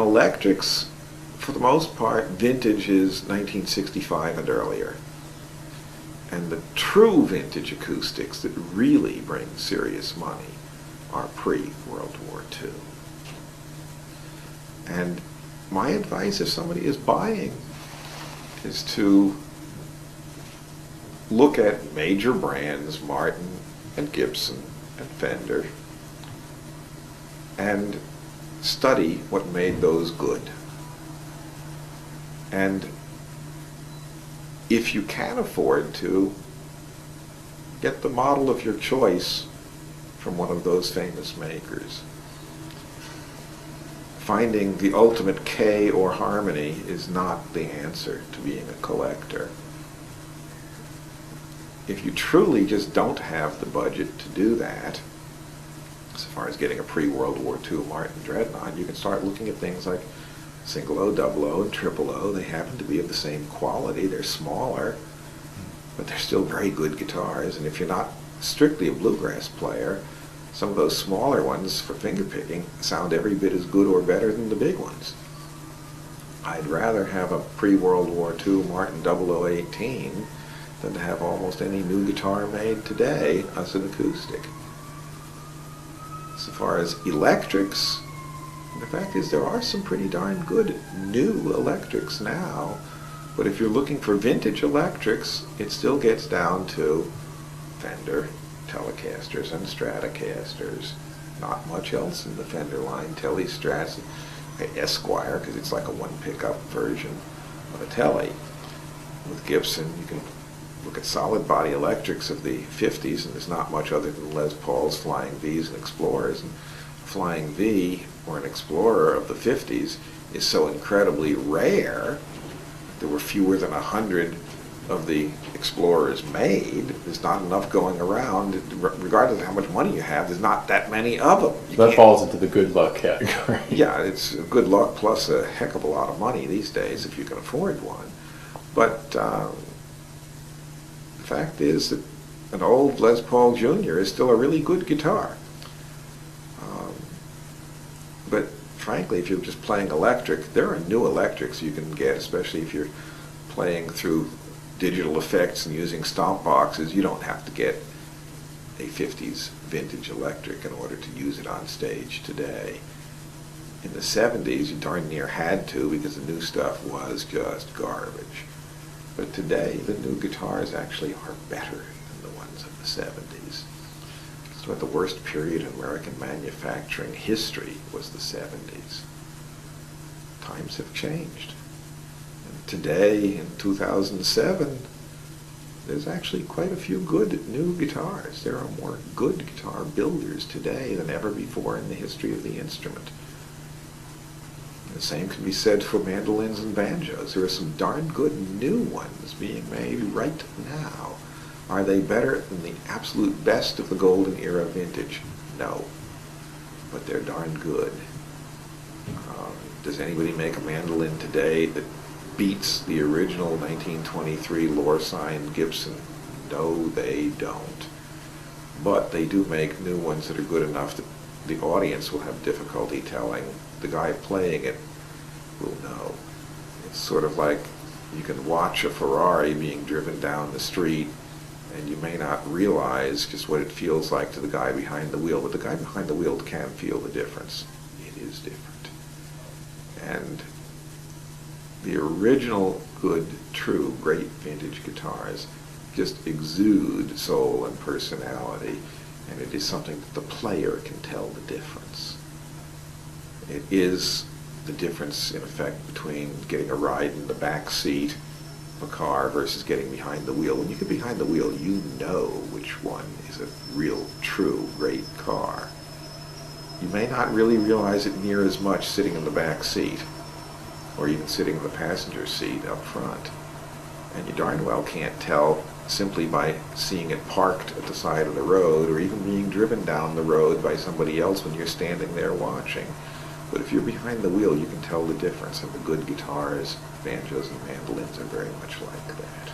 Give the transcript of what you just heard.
electrics, for the most part, vintage is 1965 and earlier. And the true vintage acoustics that really bring serious money are pre-World War II. And my advice, if somebody is buying, is to look at major brands, Martin and Gibson and Fender, and study what made those good. And if you can afford to, get the model of your choice from one of those famous makers. Finding the ultimate K or harmony is not the answer to being a collector. If you truly just don't have the budget to do that, as far as getting a pre-World War II Martin Dreadnought, you can start looking at things like single O, double O, and triple O. They happen to be of the same quality. They're smaller, but they're still very good guitars. And if you're not strictly a bluegrass player, some of those smaller ones for fingerpicking sound every bit as good or better than the big ones. I'd rather have a pre-World War II Martin 0018 than to have almost any new guitar made today as an acoustic. So far as electrics, the fact is there are some pretty darn good new electrics now, but if you're looking for vintage electrics, it still gets down to Fender, Telecasters, and Stratocasters. Not much else in the Fender line. Tele Strats, Esquire, because it's like a one pickup version of a Tele. With Gibson, you can look at solid body electrics of the 50s, and there's not much other than Les Paul's Flying Vs and Explorers. And Flying V or an Explorer of the 50s is so incredibly rare. There were fewer than 100 of the Explorers made. There's not enough going around. Regardless of how much money you have, there's not that many of them. That falls into the good luck category. Yeah, it's good luck plus a heck of a lot of money these days if you can afford one. But the fact is that an old Les Paul Jr. is still a really good guitar. But frankly, if you're just playing electric, there are new electrics you can get, especially if you're playing through digital effects and using stomp boxes. You don't have to get a 50s vintage electric in order to use it on stage today. In the 70s, you darn near had to, because the new stuff was just garbage. But today, the new guitars actually are better than the ones of the 70s. It's what the worst period in American manufacturing history was the 70s. Times have changed. And today, in 2007, there's actually quite a few good new guitars. There are more good guitar builders today than ever before in the history of the instrument. The same can be said for mandolins and banjos. There are some darn good new ones being made right now. Are they better than the absolute best of the golden era vintage? No. But they're darn good. Does anybody make a mandolin today that beats the original 1923 Lorsign Gibson? No, they don't. But they do make new ones that are good enough that the audience will have difficulty telling. The guy playing it will know. It's sort of like you can watch a Ferrari being driven down the street, and you may not realize just what it feels like to the guy behind the wheel, but the guy behind the wheel can feel the difference. It is different. And the original good, true, great vintage guitars just exude soul and personality, and it is something that the player can tell the difference. It is the difference, in effect, between getting a ride in the back seat of a car versus getting behind the wheel. When you get behind the wheel, you know which one is a real, true, great car. You may not really realize it near as much sitting in the back seat, or even sitting in the passenger seat up front. And you darn well can't tell simply by seeing it parked at the side of the road, or even being driven down the road by somebody else when you're standing there watching. But if you're behind the wheel, you can tell the difference, and the good guitars, banjos, and mandolins are very much like that.